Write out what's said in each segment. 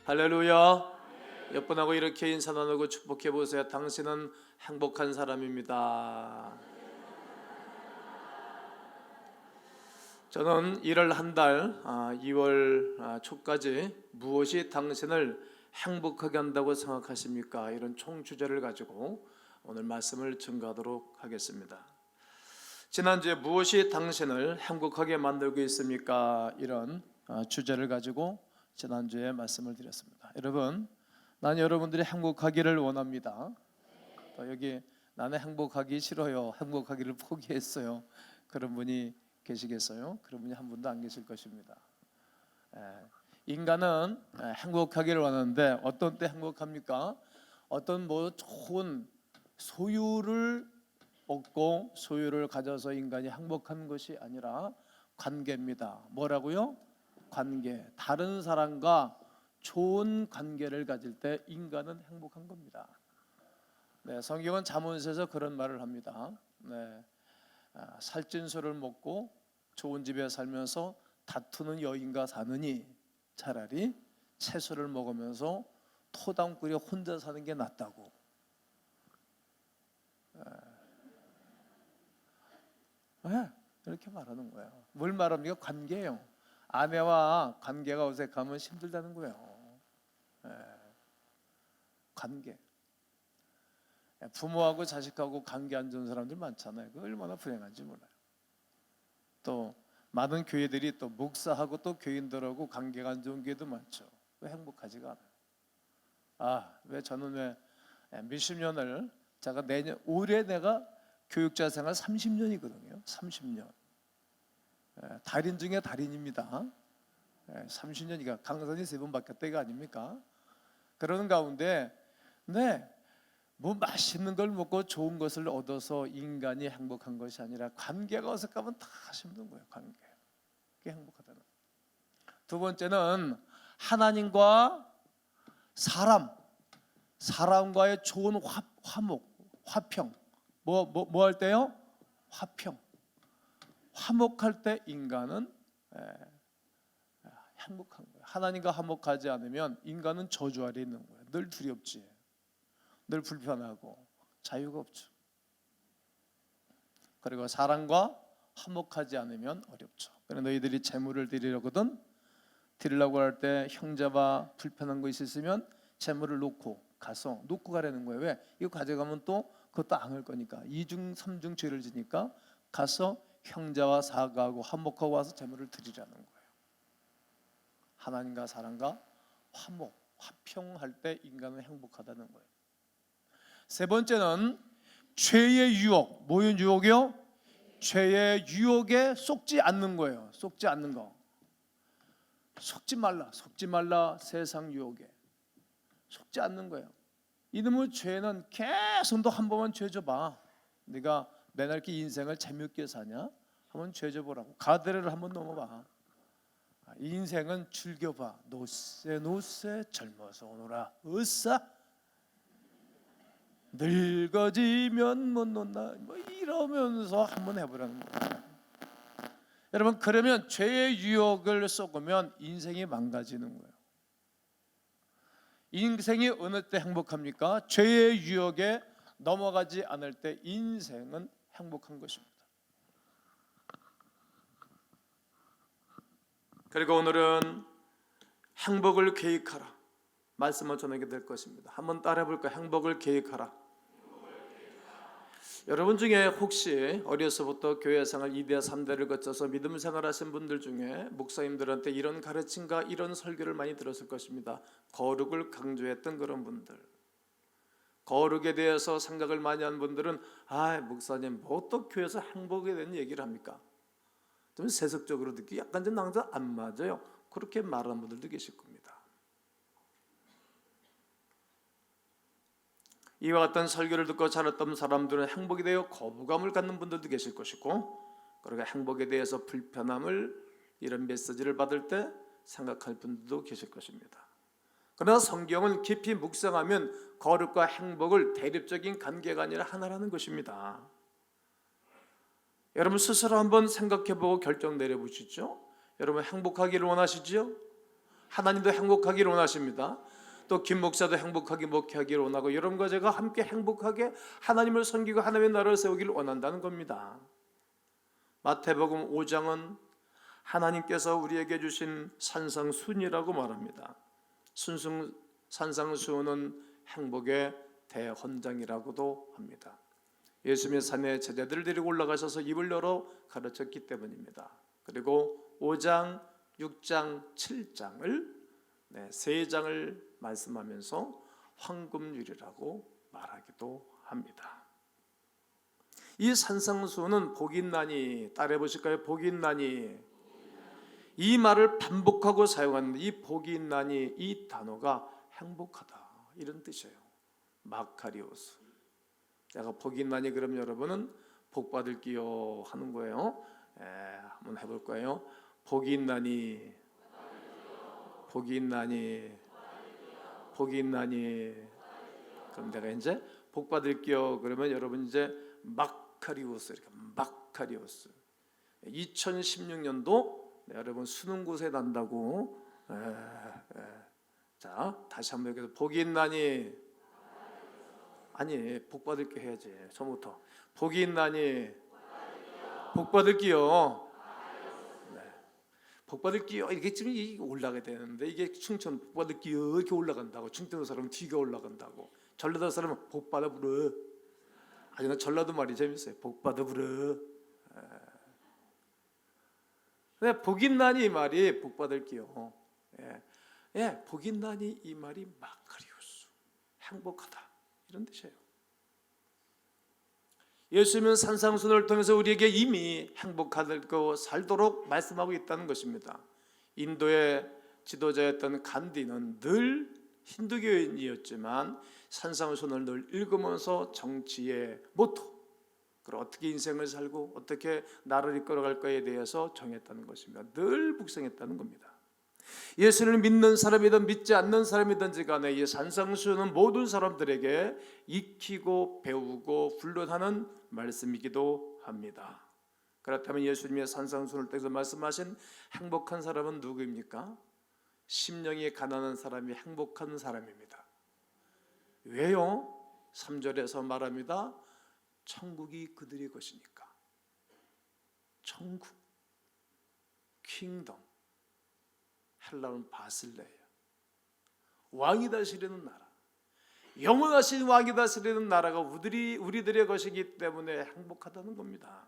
할렐루야. 옆분하고 이렇게 인사 나누고 축복해 보세요. 당신은 행복한 사람입니다. 저는 일을 한 달 2월 초까지 무엇이 당신을 행복하게 한다고 생각하십니까? 이런 총 주제를 가지고 오늘 말씀을 증거하도록 하겠습니다. 지난주에 무엇이 당신을 행복하게 만들고 있습니까? 이런 주제를 가지고 지난주에 말씀을 드렸습니다. 여러분, 난 여러분들이 행복하기를 원합니다. 또 여기 나는 행복하기 싫어요, 행복하기를 포기했어요, 그런 분이 계시겠어요? 그런 분이 한 분도 안 계실 것입니다. 인간은 행복하기를 원하는데 어떤 때 행복합니까? 어떤 좋은 소유를 얻고 소유를 가져서 인간이 행복한 것이 아니라 관계입니다. 뭐라고요? 관계. 다른 사람과 좋은 관계를 가질 때 인간은 행복한 겁니다. 성경은 잠언서에서 그런 말을 합니다. 살찐 술을 먹고 좋은 집에 살면서 다투는 여인과 사느니 차라리 채소를 먹으면서 토담 끓여 혼자 사는 게 낫다고. 이렇게 말하는 거예요. 뭘 말합니까? 관계예요. 아내와 관계가 어색하면 힘들다는 거예요. 관계. 부모하고 자식하고 관계 안 좋은 사람들 많잖아요. 그 얼마나 불행한지 몰라요. 또 많은 교회들이 또 목사하고 또 교인들하고 관계가 안 좋은 교회도 많죠. 왜 행복하지가 않아요? 왜 저는 왜 몇십 년을 제가 올해 내가 교육자 생활 30년이거든요. 30년. 달인 중에 달인입니다. 30년이니까 강산이 3번 바뀌었다가 아닙니까? 그러는 가운데 맛있는 걸 먹고 좋은 것을 얻어서 인간이 행복한 것이 아니라 관계가 어색하면 다 힘든 거예요. 관계. 그게 행복하다는 거예요. 두 번째는 하나님과 사람과의 좋은 화평. 뭐 할 때요? 화평. 화목할 때 인간은 행복한 거예요. 하나님과 화목하지 않으면 인간은 저주 아래 있는 거예요. 늘 두렵지, 늘 불편하고 자유가 없죠. 그리고 사람과 화목하지 않으면 어렵죠. 그래서 너희들이 재물을 드리려고 할 때 형제와 불편한 거 있으면 재물을 놓고 가라는 거예요. 왜? 이거 가져가면 또 그것도 앙할 거니까 2중 3중 죄를 지니까 가서 형제와 사과하고 화목하고 와서 재물을 드리라는 거예요. 하나님과 사람과 화평할 때 인간은 행복하다는 거예요. 세 번째는 죄의 유혹. 뭐의 유혹이요? 죄의 유혹에 속지 않는 거예요. 속지 않는 거. 속지 말라 세상 유혹에. 속지 않는 거예요. 이놈의 죄는 계속 너 한 번만 죄 줘봐. 네가 맨날 이렇게 인생을 재밌게 사냐? 한번 죄 줘보라고. 가드레를 한번 넘어봐. 인생은 즐겨봐. 노세 젊어서 오너라 으쌰. 늙어지면 못 논다. 이러면서 한번 해보라는 거예요. 여러분, 그러면 죄의 유혹을 쏘으면 인생이 망가지는 거예요. 인생이 어느 때 행복합니까? 죄의 유혹에 넘어가지 않을 때 인생은 행복한 것입니다. 그리고 오늘은 행복을 계획하라 말씀을 전하게 될 것입니다. 한번 따라해 볼까요? 행복을 계획하라. 여러분 중에 혹시 어려서부터 교회 생활 2대 3대를 거쳐서 믿음 생활하신 분들 중에 목사님들한테 이런 가르침과 이런 설교를 많이 들었을 것입니다. 거룩을 강조했던 그런 분들, 거룩에 대해서 생각을 많이 한 분들은 목사님 뭐 또 교회에서 행복에 대한 얘기를 합니까? 좀 세속적으로 듣기 약간 좀 나랑 안 맞아요. 그렇게 말하는 분들도 계실 겁니다. 이와 같은 설교를 듣고 자랐던 사람들은 행복에 대해 거부감을 갖는 분들도 계실 것이고, 그러니까 행복에 대해서 불편함을 이런 메시지를 받을 때 생각할 분들도 계실 것입니다. 그러나 성경은 깊이 묵상하면 거룩과 행복을 대립적인 관계가 아니라 하나라는 것입니다. 여러분 스스로 한번 생각해보고 결정 내려보시죠. 여러분 행복하기를 원하시죠? 하나님도 행복하기를 원하십니다. 또 김 목사도 행복하게 목회하기를 원하고 여러분과 제가 함께 행복하게 하나님을 섬기고 하나님의 나라를 세우기를 원한다는 겁니다. 마태복음 5장은 하나님께서 우리에게 주신 산상순이라고 말합니다. 산상수훈은 행복의 대헌장이라고도 합니다. 예수님의 산에 제자들을 데리고 올라가셔서 입을 열어 가르쳤기 때문입니다. 그리고 5장, 6장, 7장을 세 장을 말씀하면서 황금률이라고 말하기도 합니다. 이 산상수훈은 복있나니, 따라해 보실까요? 복있나니. 이 말을 반복하고 사용하는 이 복있나니, 이 단어가 행복하다 이런 뜻이에요. 마카리오스. 내가 복있나니 그럼 여러분은 복 받을게요 하는 거예요. 한번 해볼 거예요. 복있나니, 복있나니, 복있나니. 그럼 내가 이제 복 받을게요. 그러면 여러분 이제 마카리오스, 이렇게 마카리오스. 2016년도 여러분 수능고세 난다고. 자, 다시 한번 여기서 복이 있나니, 아니 복 받을게 해야지. 처음부터 복이 있나니, 복 받을게요. 복 받을게요. 이렇게 지금 올라가야 되는데 이게 충청 복 받을게요 이렇게 올라간다고. 충청도 사람은 뒤가 올라간다고. 전라도 사람은 복 받아 부르. 아니 나 전라도 말이 재밌어요. 복 받아 부르. 근데 복 있나니 이 말이 복 받을게요. 복 있나니 이 말이 마카리오스, 행복하다 이런 뜻이에요. 예수님은 산상순을 통해서 우리에게 이미 행복하고 살도록 말씀하고 있다는 것입니다. 인도의 지도자였던 간디는 늘 힌두교인이었지만 산상순을 늘 읽으면서 정치의 모토, 그리고 어떻게 인생을 살고 어떻게 나를 이끌어갈 거에 대해서 정했다는 것입니다. 늘 묵상했다는 겁니다. 예수를 믿는 사람이든 믿지 않는 사람이든지 간에 이 산상수훈은 모든 사람들에게 익히고 배우고 훈련하는 말씀이기도 합니다. 그렇다면 예수님의 산상수훈을 통해서 말씀하신 행복한 사람은 누구입니까? 심령이 가난한 사람이 행복한 사람입니다. 왜요? 3절에서 말합니다. 천국이 그들의 것이니까. 천국, 킹덤, 헬라어는 바실레예요. 왕이 다스리는 나라, 영원하신 왕이 다스리는 나라가 우리들의 것이기 때문에 행복하다는 겁니다.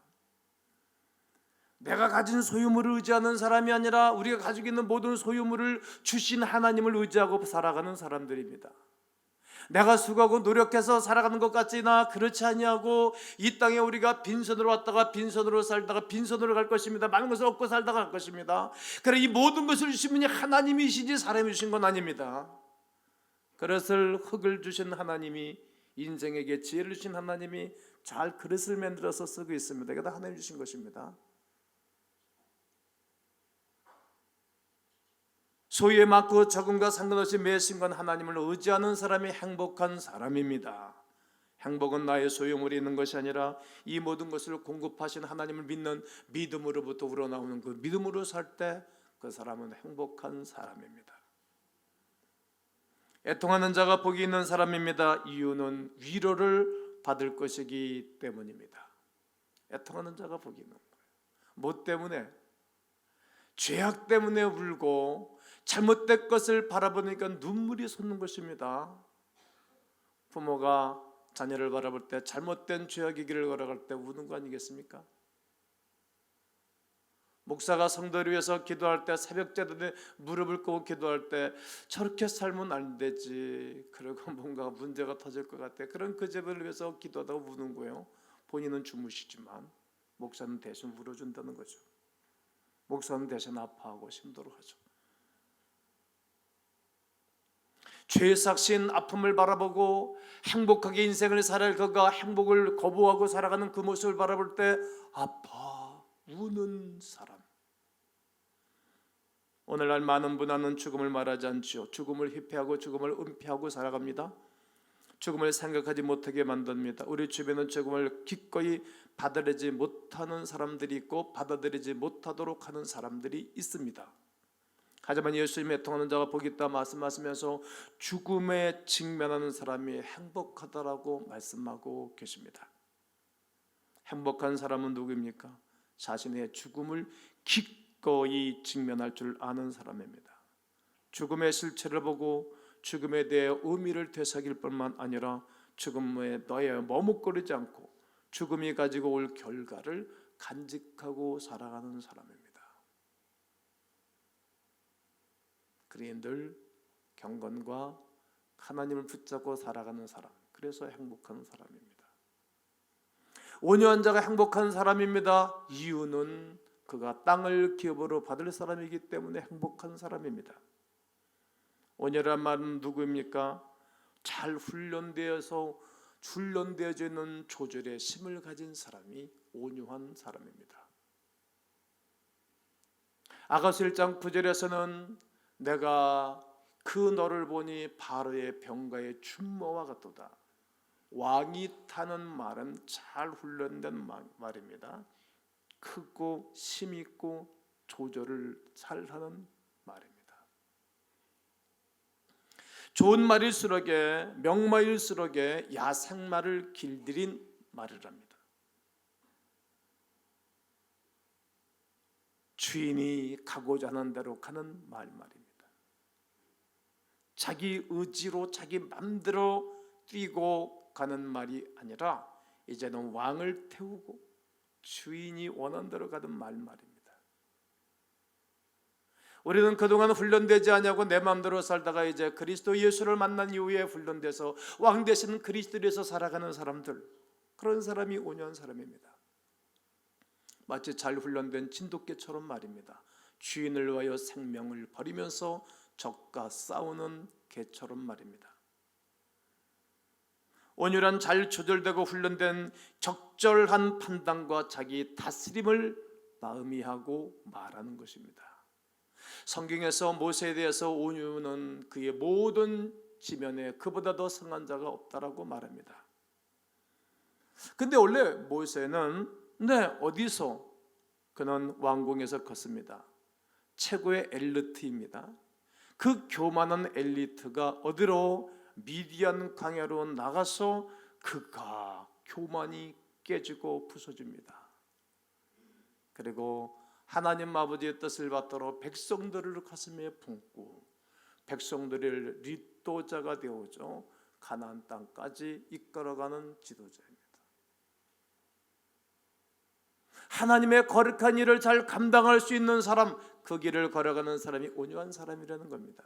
내가 가진 소유물을 의지하는 사람이 아니라 우리가 가지고 있는 모든 소유물을 주신 하나님을 의지하고 살아가는 사람들입니다. 내가 수고하고 노력해서 살아가는 것 같지나 그렇지 아니하고 이 땅에 우리가 빈손으로 왔다가 빈손으로 살다가 빈손으로 갈 것입니다. 많은 것을 얻고 살다가 갈 것입니다. 그래 이 모든 것을 주신 분이 하나님이시지 사람이 주신 건 아닙니다. 그릇을 흙을 주신 하나님이, 인생에게 지혜를 주신 하나님이 잘 그릇을 만들어서 쓰고 있습니다. 이게 다 하나님 주신 것입니다. 소유에 많고 적음과 상관없이 매 순간 하나님을 의지하는 사람이 행복한 사람입니다. 행복은 나의 소유물이 있는 것이 아니라 이 모든 것을 공급하신 하나님을 믿는 믿음으로부터 우러나오는 그 믿음으로 살 때 그 사람은 행복한 사람입니다. 애통하는 자가 복이 있는 사람입니다. 이유는 위로를 받을 것이기 때문입니다. 애통하는 자가 복이 있는 거예요. 뭐 때문에? 죄악 때문에 울고 잘못된 것을 바라보니까 눈물이 솟는 것입니다. 부모가 자녀를 바라볼 때 잘못된 죄악의 길을 걸어갈 때 우는 거 아니겠습니까? 목사가 성도를 위해서 기도할 때, 새벽제도에 무릎을 꿇고 기도할 때 저렇게 살면 안 되지, 그리고 뭔가 문제가 터질 것 같아, 그런 그 집을 위해서 기도하다가 우는 거예요. 본인은 주무시지만 목사는 대신 울어준다는 거죠. 목사는 대신 아파하고 힘들어하죠. 죄의 삭신 아픔을 바라보고 행복하게 인생을 살아갈 그가 행복을 거부하고 살아가는 그 모습을 바라볼 때 아파 우는 사람. 오늘날 많은 분은 죽음을 말하지 않지요. 죽음을 회피하고 죽음을 은폐하고 살아갑니다. 죽음을 생각하지 못하게 만듭니다. 우리 주변은 죽음을 기꺼이 받아들이지 못하는 사람들이 있고 받아들이지 못하도록 하는 사람들이 있습니다. 하지만 예수님의 애통하는 자가 복이 있다 말씀하시면서 죽음에 직면하는 사람이 행복하다라고 말씀하고 계십니다. 행복한 사람은 누구입니까? 자신의 죽음을 기꺼이 직면할 줄 아는 사람입니다. 죽음의 실체를 보고 죽음에 대해 의미를 되새길 뿐만 아니라 죽음에 너에 머뭇거리지 않고 죽음이 가지고 올 결과를 간직하고 살아가는 사람입니다. 그러니 늘 경건과 하나님을 붙잡고 살아가는 사람, 그래서 행복한 사람입니다. 온유한 자가 행복한 사람입니다. 이유는 그가 땅을 기업으로 받을 사람이기 때문에 행복한 사람입니다. 온유란 말은 누구입니까? 잘 훈련되어져 있는 조절의 심을 가진 사람이 온유한 사람입니다. 아가서 1장 9절에서는 내가 그 너를 보니 바로의 병가의 준모와 같도다. 왕이 타는 말은 잘 훈련된 말입니다. 크고 힘있고 조절을 잘 하는 말입니다. 좋은 말일수록에 명말일수록에 야생말을 길들인 말이랍니다. 주인이 가고자 하는 대로 가는 말입니다. 자기 의지로 자기 맘대로 뛰고 가는 말이 아니라 이제는 왕을 태우고 주인이 원하는 대로 가는 말입니다. 우리는 그동안 훈련되지 않냐고 내 마음대로 살다가 이제 그리스도 예수를 만난 이후에 훈련돼서 왕 되신 그리스도에서 살아가는 사람들, 그런 사람이 온유한 사람입니다. 마치 잘 훈련된 진돗개처럼 말입니다. 주인을 위하여 생명을 버리면서 적과 싸우는 개처럼 말입니다. 온유란 잘 조절되고 훈련된 적절한 판단과 자기 다스림을 마음이하고 말하는 것입니다. 성경에서 모세에 대해서 온유는 그의 모든 지면에 그보다 더 선한 자가 없다라고 말합니다. 근데 원래 모세는 어디서 그는 왕궁에서 컸습니다. 최고의 엘리트입니다. 그 교만한 엘리트가 어디로 미디안 광야로 나가서 그가 교만이 깨지고 부서집니다. 그리고 하나님 아버지의 뜻을 받들어 백성들을 가슴에 품고 백성들을 리더자가 되어져 가나안 땅까지 이끌어가는 지도자입니다. 하나님의 거룩한 일을 잘 감당할 수 있는 사람, 그 길을 걸어가는 사람이 온유한 사람이라는 겁니다.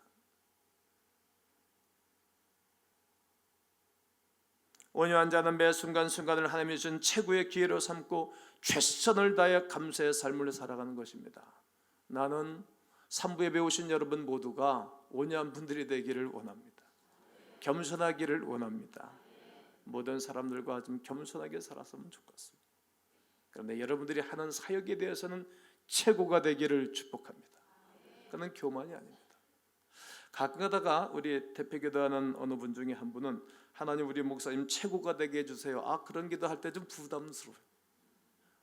온유한 자는 매 순간순간을 하나님이 주신 최고의 기회로 삼고 최선을 다해 감사의 삶을 살아가는 것입니다. 나는 3부에 배우신 여러분 모두가 온유한 분들이 되기를 원합니다. 겸손하기를 원합니다. 모든 사람들과 좀 겸손하게 살았으면 좋겠습니다. 그런데 여러분들이 하는 사역에 대해서는 최고가 되기를 축복합니다. 그는 교만이 아닙니다. 가끔 가다가 우리 대표기도하는 어느 분 중에 한 분은 하나님 우리 목사님 최고가 되게 해주세요. 그런 기도할 때 좀 부담스러워요.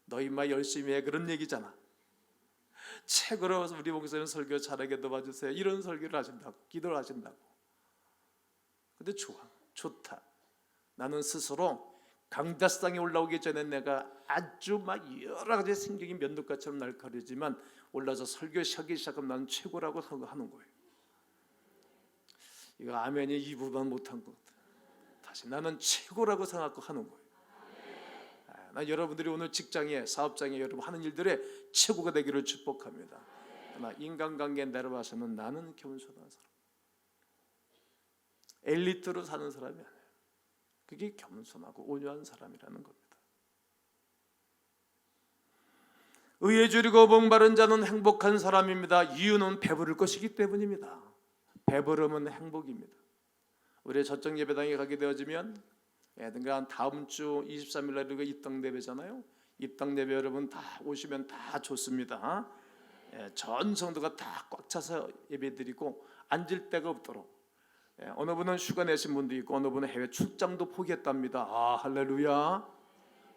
너희 마 열심히 해, 그런 얘기잖아. 최고로 우리 목사님 설교 잘하게 도와주세요. 이런 설교를 하신다고, 기도를 하신다고. 근데 좋다. 나는 스스로 강다상에 올라오기 전에 내가 아주 막 여러 가지 성경이 면도가처럼 날카로우지만 올라서 설교하기 시작하면 나는 최고라고 생각하는 거예요. 이거 아멘이 이 부분 못한 것 같아요. 다시 나는 최고라고 생각하고 하는 거예요. 난 여러분들이 오늘 직장에, 사업장에 여러분 하는 일들에 최고가 되기를 축복합니다. 그러나 인간관계에 내려와서는 나는 겸손한 사람, 엘리트로 사는 사람이 아니에요. 그게 겸손하고 온유한 사람이라는 겁니다. 의에 줄이고 복바른 자는 행복한 사람입니다. 이유는 배부를 것이기 때문입니다. 배부름은 행복입니다. 우리 저쪽 예배당에 가게 되어지면 다음 주 23일 날 우리가 입당 예배잖아요. 입당 예배 여러분 다 오시면 다 좋습니다. 전 성도가 다 꽉 차서 예배드리고 앉을 데가 없도록. 어느 분은 휴가 내신 분도 있고 어느 분은 해외 출장도 포기했답니다. 할렐루야.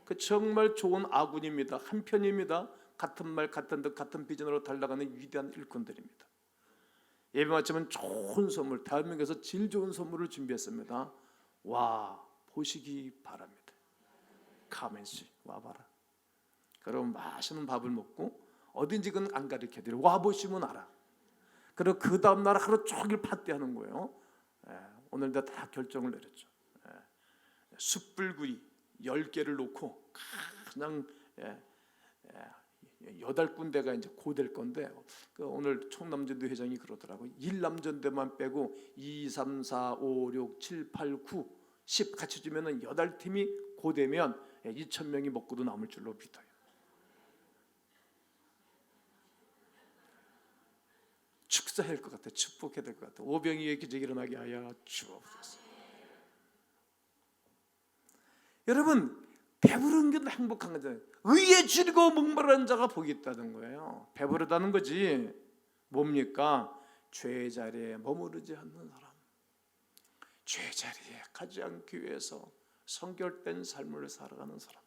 그 정말 좋은 아군입니다. 한편입니다. 같은 말 같은 듯 같은 비전으로 달려가는 위대한 일꾼들입니다. 예배 마치면 좋은 선물, 대한민국에서 제일 좋은 선물을 준비했습니다. 와 보시기 바랍니다. 가면씨 와봐라. 그럼 맛있는 밥을 먹고 어딘지 그건 안 가르쳐드려. 와 보시면 알아. 그리고 그 다음 날 하루 종일 파티하는 거예요. 오늘 내가 다 결정을 내렸죠. 숯불구이 10개를 놓고 그냥 8군데가 이제 고될 건데, 오늘 총남전대 회장이 그러더라고요. 1남전대만 빼고 2, 3, 4, 5, 6, 7, 8, 9, 10 같이 주면은 8팀이 고되면 2,000명이 먹고도 남을 줄로 믿어요. 축사할 것 같아. 축복해야 될 것 같아. 오병이의 기적이 일어나게 하여 주옵소서. 여러분, 배부른 게 행복한 거잖아요. 의에 줄이고 목마른 자가 복이 있다는 거예요. 배부르다는 거지. 뭡니까? 죄 자리에 머무르지 않는 사람, 죄 자리에 가지 않기 위해서 성결된 삶을 살아가는 사람.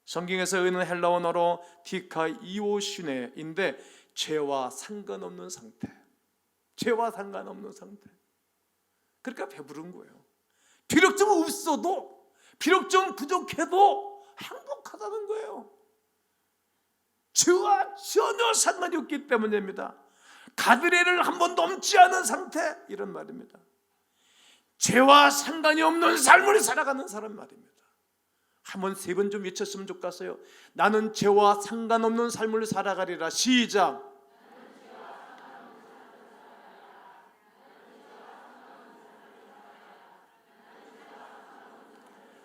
성경에서 의는 헬라 언어로 디카이오시네인데 죄와 상관없는 상태, 죄와 상관없는 상태. 그러니까 배부른 거예요. 비록 좀 없어도, 비록 좀 부족해도 행복하다는 거예요. 죄와 전혀 상관이 없기 때문입니다. 가드레일을 한 번 넘지 않은 상태, 이런 말입니다. 죄와 상관이 없는 삶을 살아가는 사람 말입니다. 한번 3번 좀 외쳤으면 좋겠어요. 나는 죄와 상관없는 삶을 살아가리라. 시작.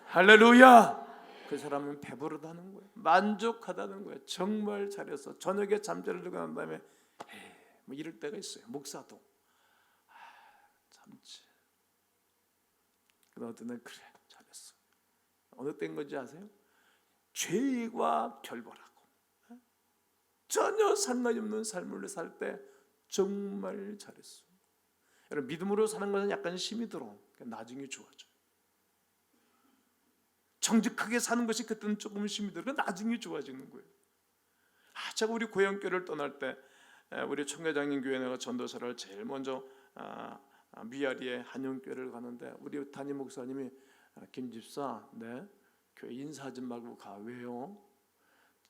할렐루야. 그 사람은 배부르다는 거예요. 만족하다는 거예요. 정말 잘했어. 저녁에 잠자리를 들고 난 다음에 뭐 이럴 때가 있어요. 목사도 참지. 그러나 어떤 날 그래 잘했어. 어느 때인 건지 아세요? 죄와 결별하고 전혀 상관이 없는 삶을 살 때 정말 잘했어. 여러분, 믿음으로 사는 것은 약간 힘이 들어. 나중에 좋아져. 정직하게 사는 것이 그때는 조금 힘이 들어. 나중에 좋아지는 거예요. 제가 우리 고향교회를 떠날 때 우리 총회장님 교회 내가 전도사를 제일 먼저 미아리의 한영교회를 가는데 우리 담임 목사님이 김 집사, 네, 교회 인사하지 말고 가. 왜요?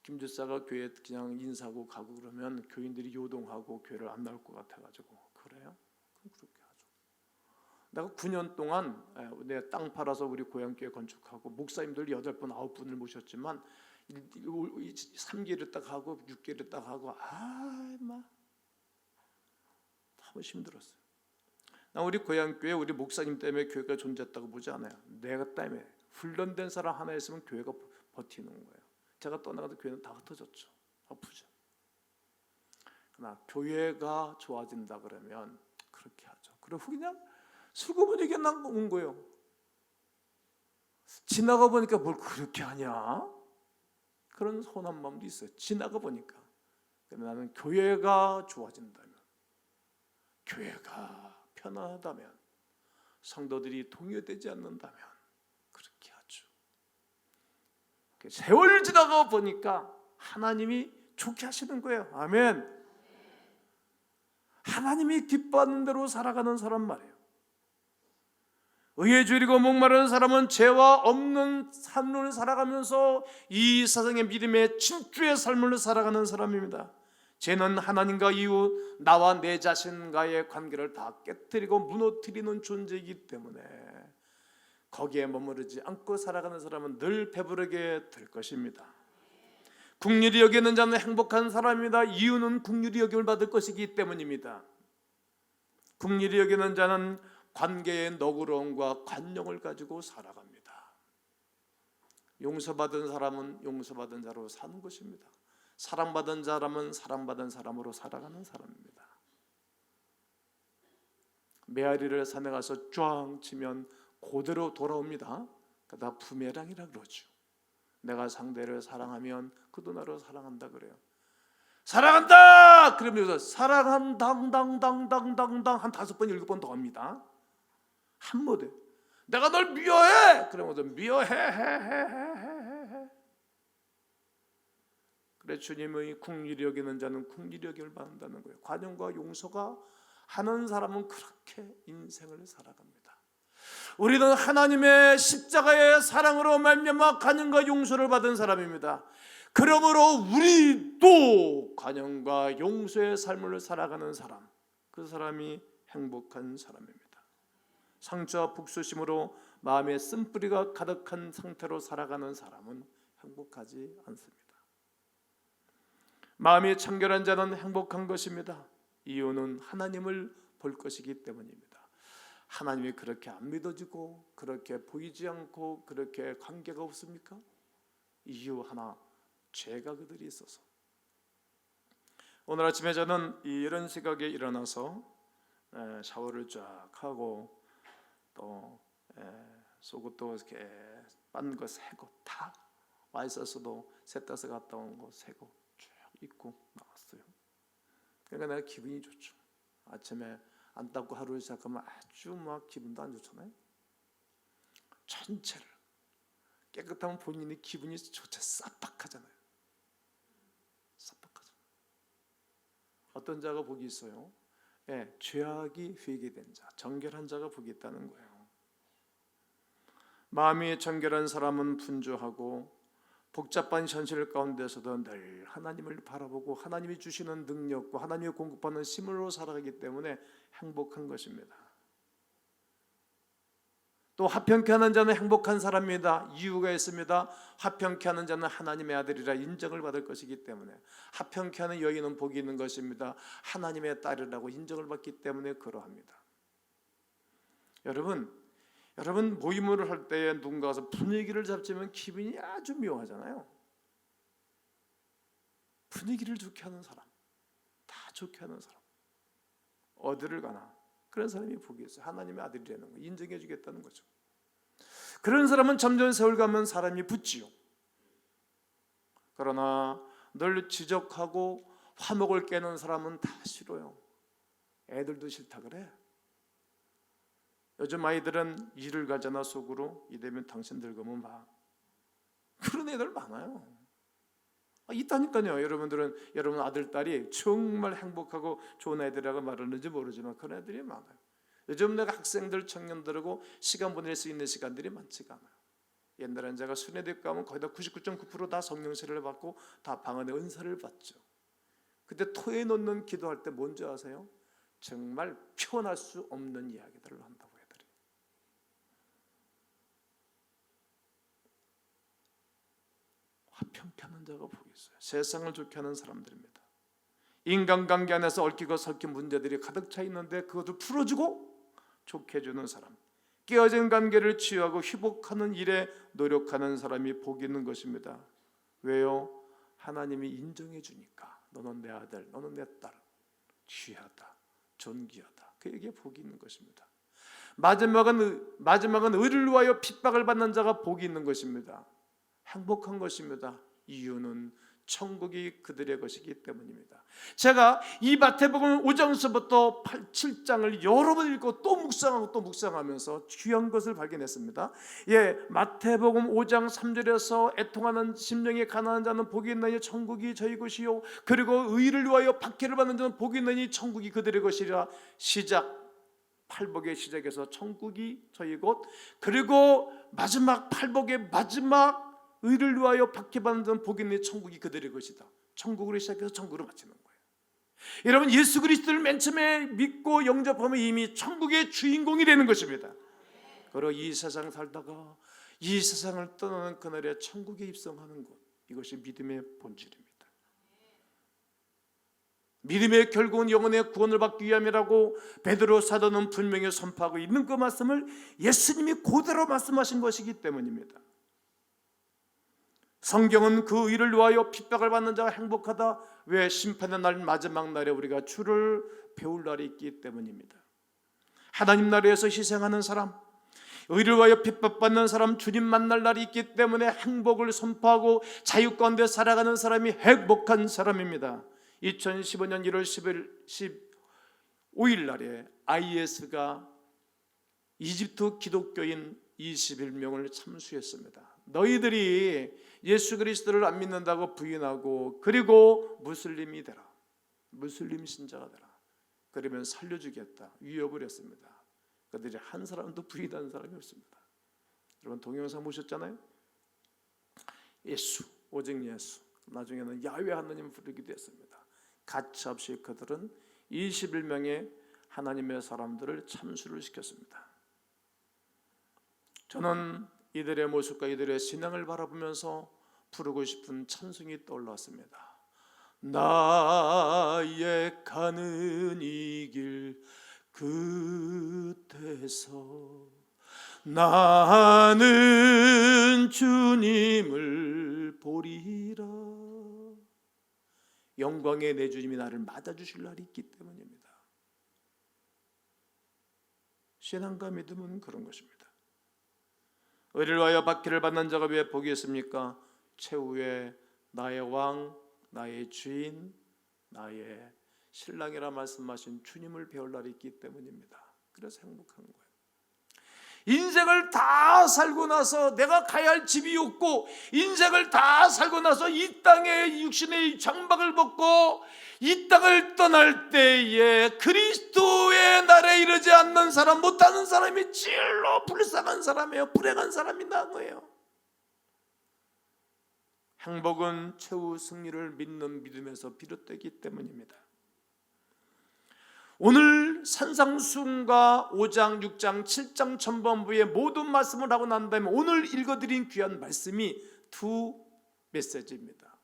김 집사가 교회 그냥 인사하고 가고 그러면 교인들이 요동하고 교회를 안 나올 것 같아가지고. 그래요? 그럼 그렇게 하죠. 내가 9년 동안 내 땅 팔아서 우리 고향교회 건축하고 목사님들 8분 9분을 모셨지만 3개를 딱 하고 6개를 딱 하고 너무 힘들었어요. 나 우리 고향교회 우리 목사님 때문에 교회가 존재했다고 보지 않아요. 내가 때문에 훈련된 사람 하나 있으면 교회가 버티는 거예요. 제가 떠나가도 교회는 다 흩어졌죠. 아프죠. 그러나 교회가 좋아진다 그러면 그렇게 하죠. 그리고 그냥 수고보니까 온 거예요. 지나가 보니까 뭘 그렇게 하냐? 그런 서운한 마음도 있어요. 지나가 보니까. 나는 교회가 좋아진다면, 교회가 편안하다면, 성도들이 동요되지 않는다면 그렇게 하죠. 세월 지나가 보니까 하나님이 좋게 하시는 거예요. 아멘. 하나님이 기뻐하는 대로 살아가는 사람 말이에요. 의에 줄이고 목마른 사람은 죄와 없는 삶을 살아가면서 이 세상의 믿음의 진주의 삶을 살아가는 사람입니다. 죄는 하나님과 이웃, 나와 내 자신과의 관계를 다 깨뜨리고 무너뜨리는 존재이기 때문에 거기에 머무르지 않고 살아가는 사람은 늘 배부르게 될 것입니다. 긍휼히 여기는 자는 행복한 사람입니다. 이유는 긍휼히 여김을 받을 것이기 때문입니다. 긍휼히 여기는 자는 관계의 너그러움과 관용을 가지고 살아갑니다. 용서받은 사람은 용서받은 자로 사는 것입니다. 사랑받은 사람은 사랑받은 사람으로 살아가는 사람입니다. 메아리를 산에 가서 쫙 치면 그대로 돌아옵니다. 다 부메랑이라 그러죠. 내가 상대를 사랑하면 그도 나를 사랑한다 그래요. 사랑한다! 그러면서 사랑한당당당당당당 한 5번 7번 더 합니다. 한 모드. 내가 널 미워해. 그러면서 미워해. 그래 주님의 긍휼히 여기는 자는 긍휼히 여김을 받는다는 거예요. 관용과 용서가 하는 사람은 그렇게 인생을 살아갑니다. 우리는 하나님의 십자가의 사랑으로 말미암아 관용과 용서를 받은 사람입니다. 그러므로 우리도 관용과 용서의 삶을 살아가는 사람, 그 사람이 행복한 사람입니다. 상처와 복수심으로 마음에 쓴뿌리가 가득한 상태로 살아가는 사람은 행복하지 않습니다. 마음이 청결한 자는 행복한 것입니다. 이유는 하나님을 볼 것이기 때문입니다. 하나님이 그렇게 안 믿어지고 그렇게 보이지 않고 그렇게 관계가 없습니까? 이유 하나, 죄가 그들이 있어서. 오늘 아침에 저는 이런 시각에 일어나서 샤워를 쫙 하고 또 속옷도 이렇게 빤 거 새거 다 와 있었어도 세탁소 갔다 온 거 새거 쭉 입고 나왔어요. 그러니까 내가 기분이 좋죠. 아침에 안 닦고 하루를 시작하면 아주 막 기분도 안 좋잖아요. 전체를 깨끗하면 본인이 기분이 좋죠. 싹박하잖아요. 싹박하죠. 어떤 자가 복이 있어요? 죄악이 회개된 자, 정결한 자가 복이 있다는 거예요. 마음이 정결한 사람은 분주하고 복잡한 현실 가운데서도 늘 하나님을 바라보고 하나님이 주시는 능력과 하나님이 공급하는 힘으로 살아가기 때문에 행복한 것입니다. 또 화평케 하는 자는 행복한 사람입니다. 이유가 있습니다. 화평케 하는 자는 하나님의 아들이라 인정을 받을 것이기 때문에, 화평케 하는 여인은 복이 있는 것입니다. 하나님의 딸이라고 인정을 받기 때문에 그러합니다. 여러분 모임을 할 때에 누군가 가서 분위기를 잡지면 기분이 아주 묘하잖아요. 분위기를 좋게 하는 사람, 다 좋게 하는 사람, 어디를 가나 그런 사람이 복이 있어요. 하나님의 아들이라는 거 인정해 주겠다는 거죠. 그런 사람은 점점 세월 가면 사람이 붙지요. 그러나 늘 지적하고 화목을 깨는 사람은 다 싫어요. 애들도 싫다 그래. 요즘 아이들은 일을 가잖아. 속으로 이되면 당신 늙으면 봐. 그런 애들 많아요. 있다니까요. 여러분 아들 딸이 정말 행복하고 좋은 애들이라고 말하는지 모르지만 그런 애들이 많아요. 요즘 내가 학생들 청년들하고 시간 보낼 수 있는 시간들이 많지가 않아요. 옛날엔 제가 순회대 가면 거의 다 99.9% 다 성령세례를 받고 다 방언의 은사를 받죠. 그때 토에 놓는 기도할 때 뭔지 아세요? 정말 표현할 수 없는 이야기들을 한다고. 화평케 하는 자가 복이 있어요. 세상을 좋게 하는 사람들입니다. 인간관계 안에서 얽히고 설킨 문제들이 가득 차 있는데 그것을 풀어주고 좋게 해주는 사람, 깨어진 관계를 치유하고 회복하는 일에 노력하는 사람이 복이 있는 것입니다. 왜요? 하나님이 인정해 주니까. 너는 내 아들, 너는 내 딸, 귀하다, 존귀하다. 그에게 복이 있는 것입니다. 마지막은 의를 위하여 핍박을 받는 자가 복이 있는 것입니다. 행복한 것입니다. 이유는 천국이 그들의 것이기 때문입니다. 제가 이 마태복음 5장서부터 7장을 여러 번 읽고 또 묵상하고 또 묵상하면서 귀한 것을 발견했습니다. 마태복음 5장 3절에서 애통하는 심령이 가난한 자는 복이 있나니 천국이 저희 것이요, 그리고 의를 위하여 박해를 받는 자는 복이 있나니 천국이 그들의 것이라. 팔복의 시작에서 천국이 저희 것, 그리고 마지막 팔복의 마지막 의를 위하여 박해받는 자는 복이 있는 천국이 그들의 것이다. 천국으로 시작해서 천국으로 마치는 거예요. 여러분, 예수 그리스도를 맨 처음에 믿고 영접하면 이미 천국의 주인공이 되는 것입니다. 그리고 이 세상 살다가 이 세상을 떠나는 그날에 천국에 입성하는 것, 이것이 믿음의 본질입니다. 믿음의 결국은 영혼의 구원을 받기 위함이라고 베드로 사도는 분명히 선포하고 있는 그 말씀을 예수님이 그대로 말씀하신 것이기 때문입니다. 성경은 그 의를 위하여 핍박을 받는 자가 행복하다. 왜? 심판의 날 마지막 날에 우리가 주를 배울 날이 있기 때문입니다. 하나님 나라에서 희생하는 사람, 의를 위하여 핍박받는 사람, 주님 만날 날이 있기 때문에 행복을 선포하고 자유 가운데 살아가는 사람이 행복한 사람입니다. 2015년 1월 15일 날에 IS가 이집트 기독교인 21명을 참수했습니다. 너희들이 예수 그리스도를 안 믿는다고 부인하고 그리고 무슬림이 되라, 무슬림 신자가 되라, 그러면 살려주겠다 위협을 했습니다. 그들이 한 사람도 부인한 사람이 없습니다. 여러분 동영상 보셨잖아요. 예수, 오직 예수. 나중에는 야훼 하나님을 부르기도 했습니다. 가차없이 그들은 21명의 하나님의 사람들을 참수를 시켰습니다. 저는 이들의 모습과 이들의 신앙을 바라보면서 부르고 싶은 찬송이 떠올랐습니다. 나의 가는 이 길 끝에서 나는 주님을 보리라. 영광의 내 주님이 나를 맞아주실 날이 있기 때문입니다. 신앙과 믿음은 그런 것입니다. 의를 위하여 박해를 받는 자가 왜 복이 있습니까? 최후에 나의 왕, 나의 주인, 나의 신랑이라 말씀하신 주님을 배울 날이 있기 때문입니다. 그래서 행복한 거예요. 인생을 다 살고 나서 내가 가야 할 집이 없고, 인생을 다 살고 나서 이 땅의 육신의 장박을 벗고 이 땅을 떠날 때에 그리스도의 날에 이르지 않는 사람, 못하는 사람이 제일로 불쌍한 사람이에요. 불행한 사람이 난 거예요. 행복은 최후 승리를 믿는 믿음에서 비롯되기 때문입니다. 오늘 산상수훈과 5장, 6장, 7장 전반부의 모든 말씀을 하고 난 다음에 오늘 읽어드린 귀한 말씀이 두 메시지입니다.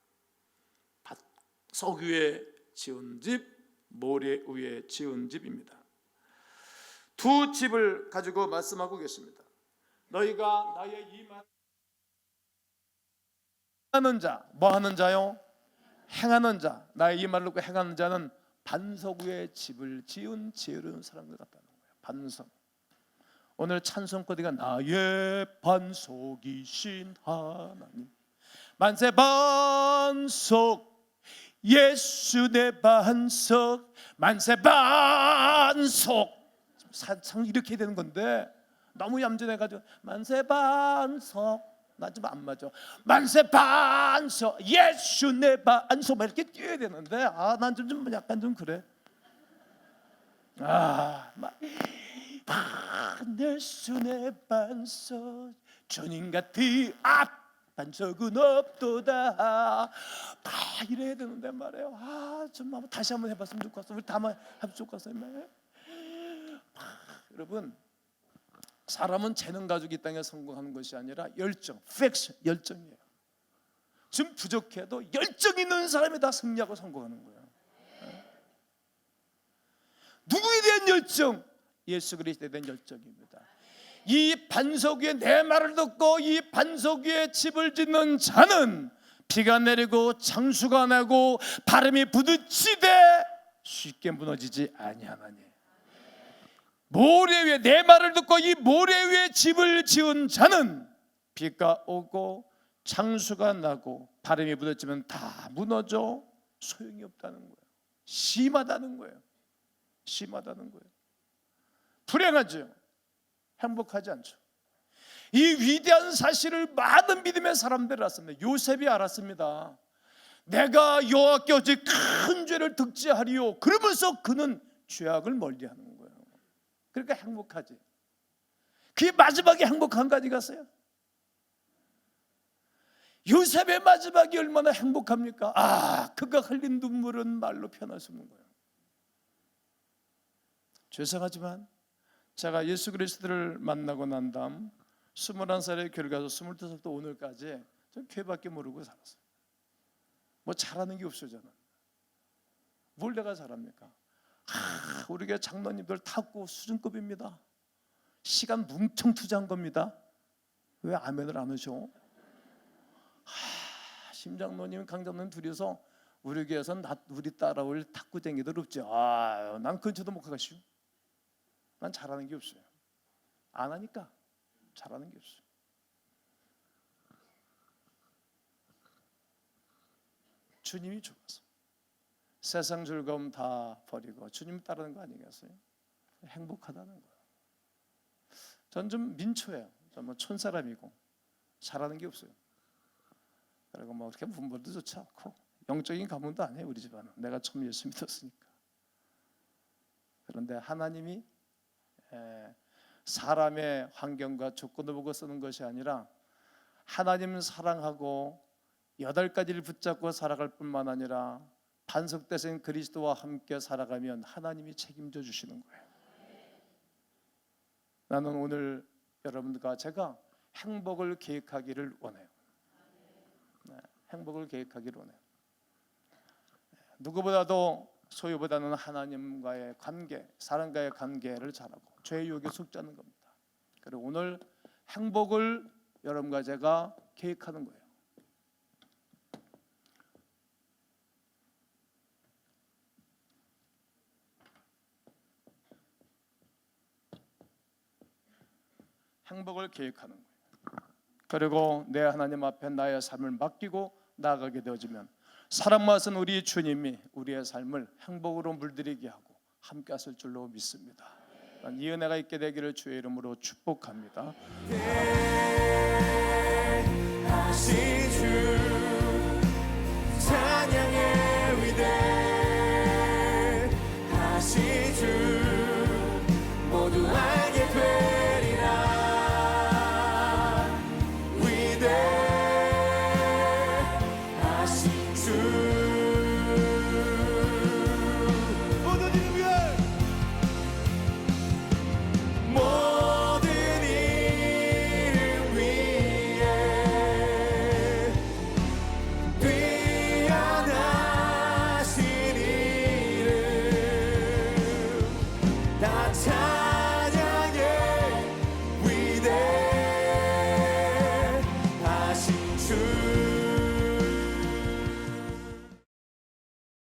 석 위에 지은 집, 모래 위에 지은 집입니다. 두 집을 가지고 말씀하고 계십니다. 너희가 나의 이 말 하는 자, 뭐 하는 자요? 행하는 자. 나의 이 말을 듣고 행하는 자는 반석 위에 집을 지은 지혜로운 사람들 같다는 거예요. 반석. 오늘 찬송 코드가 나의 반석이신 하나님, 만세 반석, 예수 내 반석, 만세 반석. 상 이렇게 되는 건데 너무 얌전해가지고 만세 반석, 나 좀 안 맞아. 만세 반석, 예수 내 반석, 막 이렇게 뛰어야 되는데 난 좀 약간 좀 그래. 예수 내 반석, 주님 같은 반석은 없도다. 이래야 되는데 말이에요. 좀 다시 한번 해봤으면 좋겠어. 우리 다 해봤으면 좋겠어. 여러분, 사람은 재능 가지고 이 땅에 성공하는 것이 아니라 열정, 패션, 열정이에요. 좀 부족해도 열정 있는 사람이 다 승리하고 성공하는 거예요. 누구에 대한 열정? 예수 그리스도에 대한 열정입니다. 이 반석 위에 내 말을 듣고 이 반석 위에 집을 짓는 자는 비가 내리고 장수가 나고 바람이 부딪히되 쉽게 무너지지 아니하나니. 모래 위에 내 말을 듣고 이 모래 위에 집을 지은 자는 비가 오고 장수가 나고 바람이 부딪히면 다 무너져 소용이 없다는 거예요. 심하다는 거예요. 심하다는 거예요. 불행하죠. 행복하지 않죠. 이 위대한 사실을 많은 믿음의 사람들이 알았습니다. 요셉이 알았습니다. 내가 여호와께 어찌 큰 죄를 득지하리요. 그러면서 그는 죄악을 멀리하는 거예요. 그러니까 행복하지. 그게 마지막에 행복한 거 아니겠어요? 요셉의 마지막이 얼마나 행복합니까? 그가 흘린 눈물은 말로 표현할 수 없는 거예요. 죄송하지만 제가 예수 그리스도를 만나고 난 다음 21살에 교회 가서 22살부터 오늘까지 전 교회밖에 모르고 살았어요. 뭐 잘하는 게 없어요. 저는 뭘 내가 잘합니까? 우리 교회 장로님들 탁구 수준급입니다. 시간 뭉청 투자한 겁니다. 왜 아멘을 안 하셔? 심장로님, 강장로님 둘이서 우리 교회에서 우리 따라올 탁구쟁이들 없지. 난 근처도 못 가시오. 난 잘하는 게 없어요. 안 하니까 잘하는 게 없어요. 주님이 좋아서 세상 즐거움 다 버리고 주님 따르는 거 아니겠어요? 행복하다는 거예요. 전 좀 민초해요. 전 촌사람이고 잘하는 게 없어요. 그리고 뭐 그렇게 분별도 좋지 않고 영적인 가문도 안 해요. 우리 집안은 내가 처음 예수 믿었으니까. 그런데 하나님이 사람의 환경과 조건을 보고 쓰는 것이 아니라 하나님 사랑하고 8가지를 붙잡고 살아갈 뿐만 아니라 반석대신 그리스도와 함께 살아가면 하나님이 책임져 주시는 거예요. 나는 오늘 여러분들과 제가 행복을 계획하기를 원해요. 행복을 계획하기를 원해요. 누구보다도 소유보다는 하나님과의 관계, 사람과의 관계를 잘하고 죄의 유혹에 속지 않는 겁니다. 그리고 오늘 행복을 여러분과 제가 계획하는 거예요. 행복을 계획하는 거예요. 그리고 내 하나님 앞에 나의 삶을 맡기고 나아가게 되어지면 사랑하신 우리 주님이 우리의 삶을 행복으로 물들이게 하고 함께 하실 줄로 믿습니다. 이 은혜가 있게 되기를 주의 이름으로 축복합니다. 하신 주 찬양의 위대 하신 주